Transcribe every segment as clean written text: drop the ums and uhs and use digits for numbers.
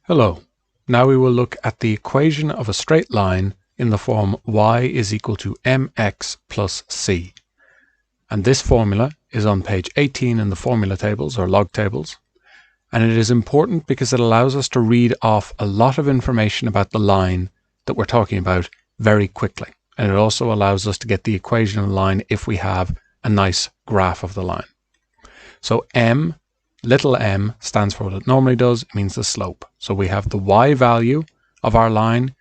Hello. Now we will look at the equation of a straight line in the form y is equal to mx plus c. And this formula is on page 18 in the formula tables or log tables. And it is important because it allows us to read off a lot of information about the line that we're talking about very quickly. And it also allows us to get the equation of the line if we have a nice graph of the line. So little m stands for what it normally does. It means the slope. So we have the y value of our line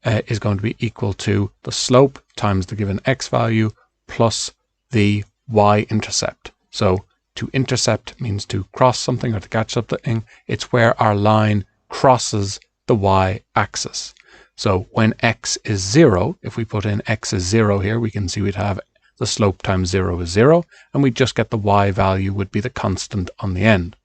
is going to be equal to the slope times the given x value plus the y-intercept. So to intercept means to cross something or to catch something. It's where our line crosses the y-axis. So when x is 0, if we put in x is 0 here, we can see we'd have the slope times 0 is 0, and we just get the y value would be the constant on the end.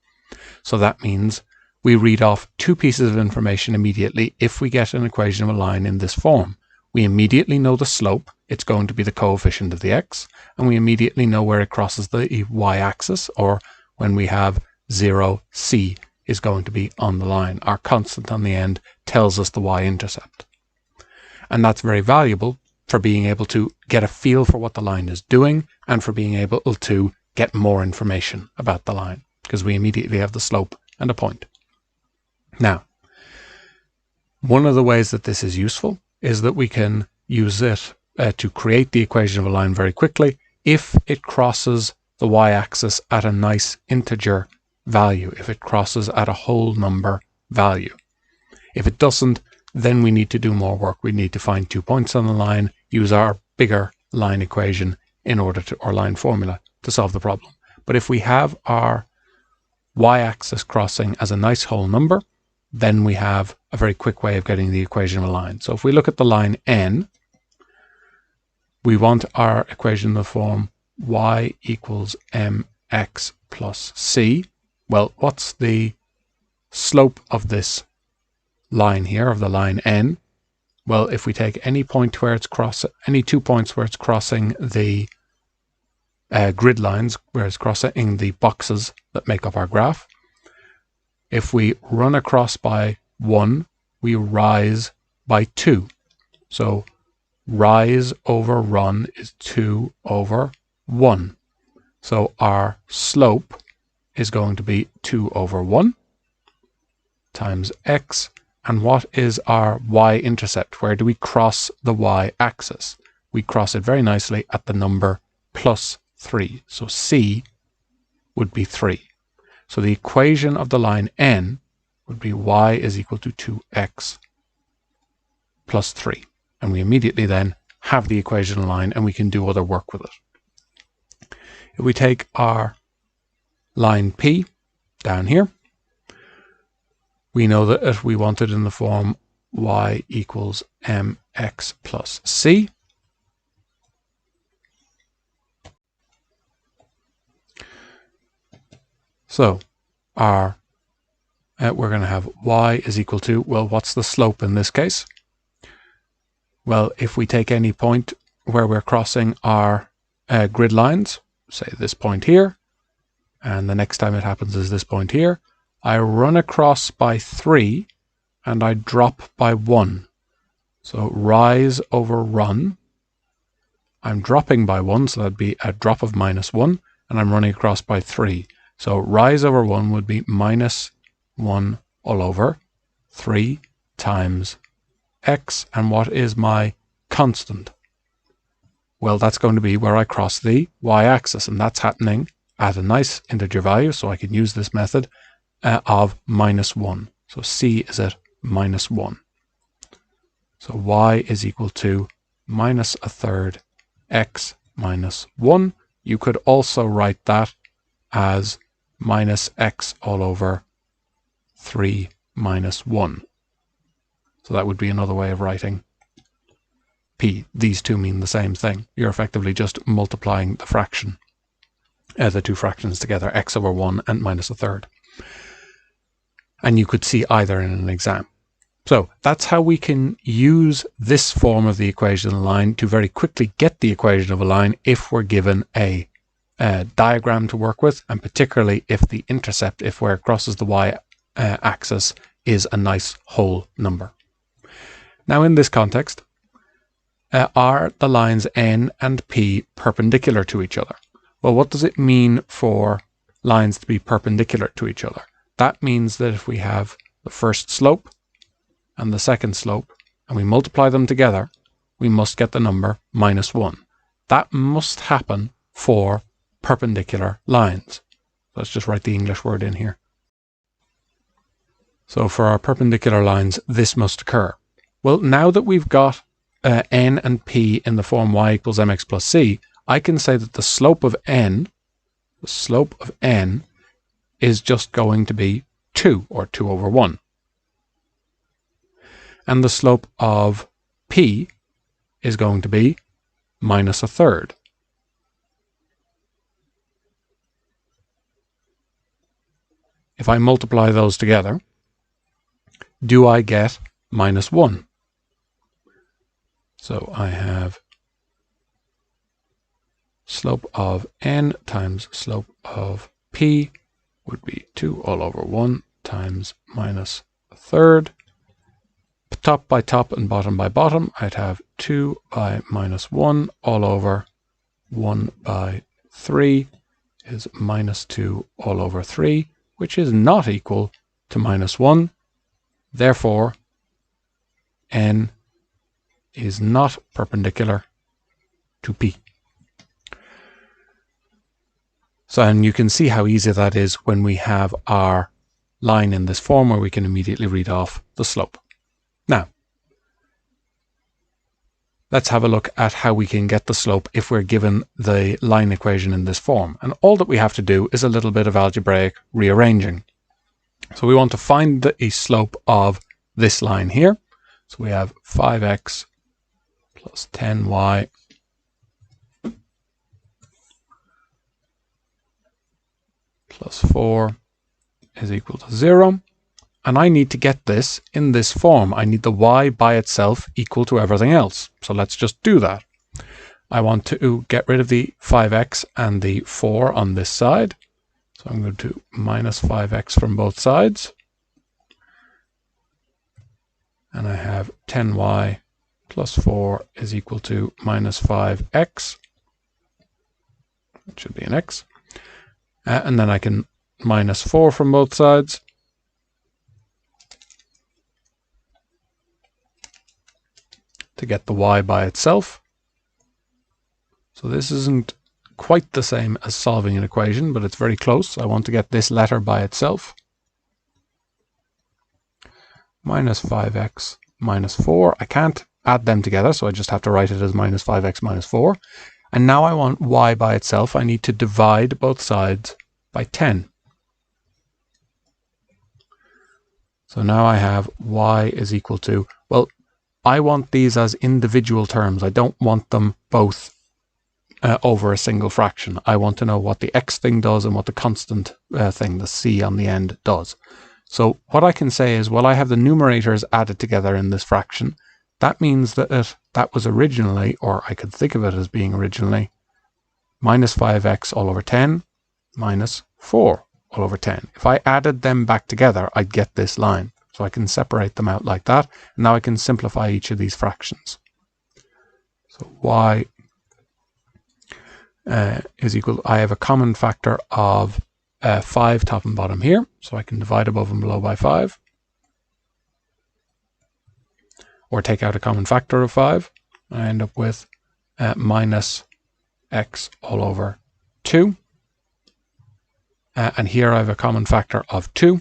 So that means we read off two pieces of information immediately if we get an equation of a line in this form. We immediately know the slope, it's going to be the coefficient of the x, and we immediately know where it crosses the y-axis, or when we have 0, c is going to be on the line. Our constant on the end tells us the y-intercept. And that's very valuable for being able to get a feel for what the line is doing and for being able to get more information about the line, because we immediately have the slope and a point. Now, one of the ways that this is useful is that we can use it to create the equation of a line very quickly if it crosses the y-axis at a nice integer value, if it crosses at a whole number value. If it doesn't, then we need to do more work. We need to find 2 points on the line, use our bigger line equation in order to, or line formula, to solve the problem. But if we have our y-axis crossing as a nice whole number, then we have a very quick way of getting the equation of a line. So if we look at the line n, we want our equation in the form y equals mx plus c. Well, what's the slope of this line here, of the line n? Well, if we take any point where it's any 2 points where it's crossing the grid lines, where it's crossing the boxes that make up our graph, if we run across by 1, we rise by 2. So rise over run is 2 over 1. So our slope is going to be 2 over 1 times x. And what is our y-intercept? Where do we cross the y-axis? We cross it very nicely at the number plus 3. So c would be 3. So the equation of the line n would be y is equal to 2x plus 3. And we immediately then have the equation line and we can do other work with it. If we take our line P down here, we know that if we want it in the form y equals mx plus c, so our we're going to have y is equal to, well, what's the slope in this case? Well, if we take any point where we're crossing our grid lines, say this point here, and the next time it happens is this point here, I run across by 3 and I drop by 1. So rise over run, I'm dropping by 1, so that'd be a drop of -1, and I'm running across by 3. So rise over 1 would be -1 all over 3 times x. And what is my constant? Well, that's going to be where I cross the y-axis, and that's happening at a nice integer value, so I can use this method of -1. So c is at -1. So y is equal to -1/3 x minus 1. You could also write that as -x all over 3 minus 1. So that would be another way of writing p. These two mean the same thing. You're effectively just multiplying the fraction, the two fractions together, x over 1 and -1/3. And you could see either in an exam. So that's how we can use this form of the equation of a line to very quickly get the equation of a line if we're given a diagram to work with, and particularly if the intercept, if where it crosses the y axis, is a nice whole number. Now in this context, are the lines N and P perpendicular to each other? Well, what does it mean for lines to be perpendicular to each other? That means that if we have the first slope and the second slope, and we multiply them together, we must get the number -1. That must happen for perpendicular lines. Let's just write the English word in here. So for our perpendicular lines, this must occur. Well, now that we've got N and P in the form y equals mx plus c, I can say that the slope of N is just going to be 2, or 2 over 1. And the slope of P is going to be -1/3. If I multiply those together, do I get -1? So I have slope of N times slope of P would be 2 all over 1 times -1/3. Top by top and bottom by bottom, I'd have 2 by -1 all over 1 by 3 is -2 all over 3, which is not equal to -1. Therefore, N is not perpendicular to P. So, and you can see how easy that is when we have our line in this form where we can immediately read off the slope. Now, let's have a look at how we can get the slope if we're given the line equation in this form. And all that we have to do is a little bit of algebraic rearranging. So we want to find the slope of this line here. So we have 5x plus 10y plus 4 is equal to 0. And I need to get this in this form. I need the y by itself equal to everything else. So let's just do that. I want to get rid of the 5x and the 4 on this side. So I'm going to minus 5x from both sides. And I have 10y plus 4 is equal to minus 5x. It should be an x. And then I can minus 4 from both sides. To get the y by itself. So this isn't quite the same as solving an equation, but it's very close. I want to get this letter by itself. Minus 5x minus 4. I can't add them together, so I just have to write it as minus 5x minus 4. And now I want y by itself. I need to divide both sides by 10. So now I have y is equal to, well, I want these as individual terms. I don't want them both over a single fraction. I want to know what the x thing does and what the constant thing, the c on the end, does. So what I can say is, well, I have the numerators added together in this fraction. That means that that was originally, or I could think of it as being originally, minus 5x all over 10 minus 4 all over 10. If I added them back together, I'd get this line. So I can separate them out like that. And now I can simplify each of these fractions. So y is equal, I have a common factor of 5 top and bottom here. So I can divide above and below by 5. Or take out a common factor of 5. I end up with minus x all over 2. And here I have a common factor of 2.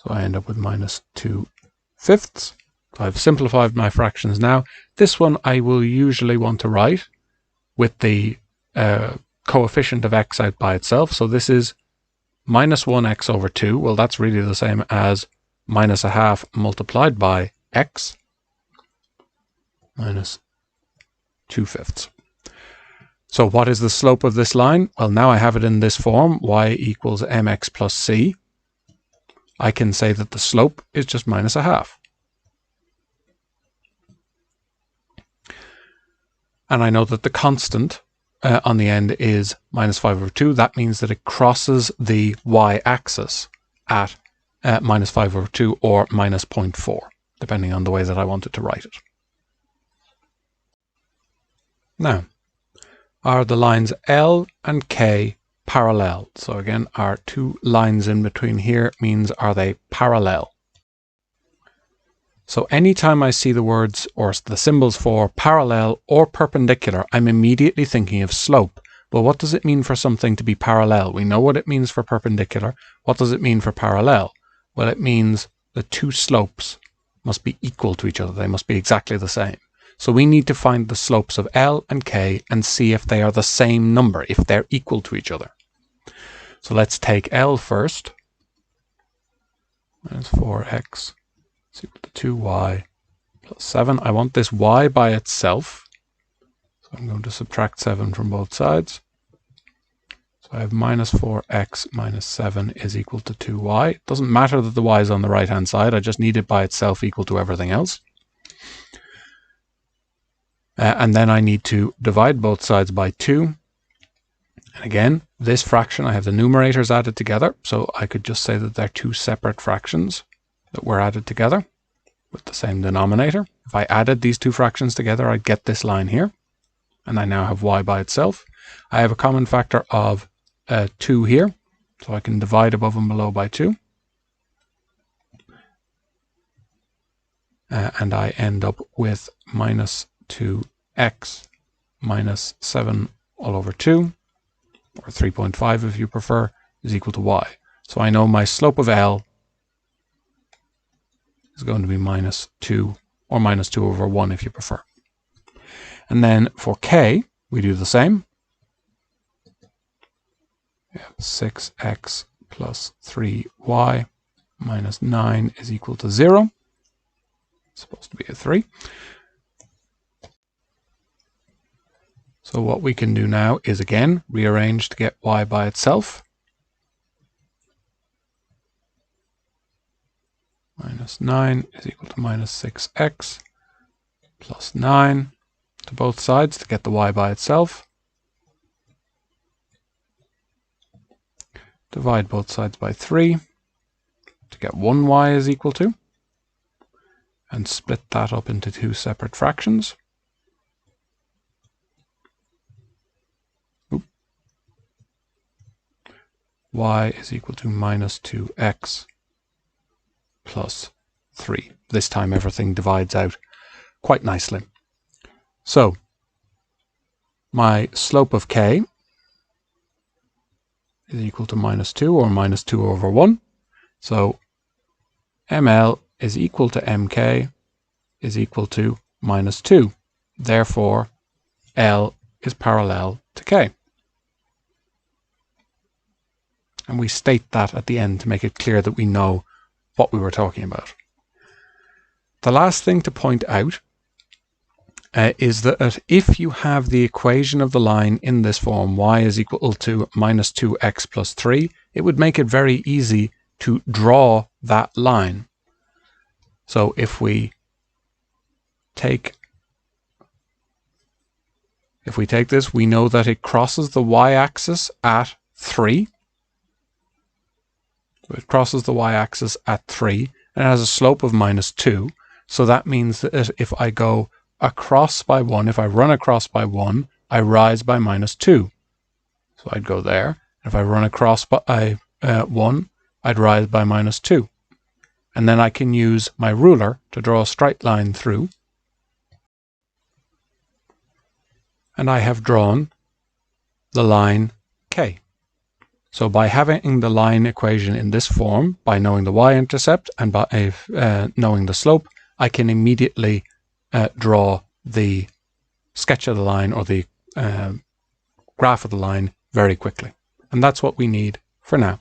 So I end up with minus 2/5. So I've simplified my fractions now. This one I will usually want to write with the coefficient of x out by itself. So this is minus 1x over 2. Well, that's really the same as minus 1/2 multiplied by x minus 2/5. So what is the slope of this line? Well, now I have it in this form, y equals mx plus c. I can say that the slope is just minus 1/2. And I know that the constant on the end is minus 5 over 2. That means that it crosses the y-axis at minus 5 over 2 or minus 0.4, depending on the way that I wanted to write it. Now, are the lines L and K parallel? So again, our two lines in between here means, are they parallel? So anytime I see the words or the symbols for parallel or perpendicular, I'm immediately thinking of slope. But what does it mean for something to be parallel? We know what it means for perpendicular. What does it mean for parallel? Well, it means the two slopes must be equal to each other. They must be exactly the same. So we need to find the slopes of L and K and see if they are the same number, if they're equal to each other. So let's take L first. Minus 4x is equal to 2y plus 7. I want this y by itself. So I'm going to subtract 7 from both sides. So I have minus 4x minus 7 is equal to 2y. It doesn't matter that the y is on the right hand side. I just need it by itself equal to everything else. And then I need to divide both sides by 2. And again, this fraction, I have the numerators added together. So I could just say that they're two separate fractions that were added together with the same denominator. If I added these two fractions together, I'd get this line here. And I now have y by itself. I have a common factor of 2 here. So I can divide above and below by 2. And I end up with minus 2x minus 7 all over 2, or 3.5 if you prefer, is equal to y. So I know my slope of L is going to be minus 2, or minus 2 over 1 if you prefer. And then for K, we do the same. We have 6x plus 3y minus 9 is equal to 0. It's supposed to be a 3. So what we can do now is again rearrange to get y by itself. Minus 9 is equal to minus 6x plus 9 to both sides to get the y by itself. Divide both sides by 3 to get 1y is equal to, and split that up into two separate fractions. Y is equal to minus 2x plus 3. This time everything divides out quite nicely. So my slope of K is equal to minus 2, or minus 2 over 1. So ML is equal to MK is equal to minus 2. Therefore, L is parallel to K. And we state that at the end to make it clear that we know what we were talking about. The last thing to point out is that if you have the equation of the line in this form, y is equal to minus 2x plus 3, it would make it very easy to draw that line. So if we take this, we know that it crosses the y-axis at 3. So it crosses the y-axis at 3 and it has a slope of minus 2. So that means that if I go across by 1, if I run across by 1, I rise by minus 2. So I'd go there. If I run across by 1, I'd rise by minus 2. And then I can use my ruler to draw a straight line through. And I have drawn the line K. So by having the line equation in this form, by knowing the y-intercept and by knowing the slope, I can immediately draw the sketch of the line, or the graph of the line, very quickly. And that's what we need for now.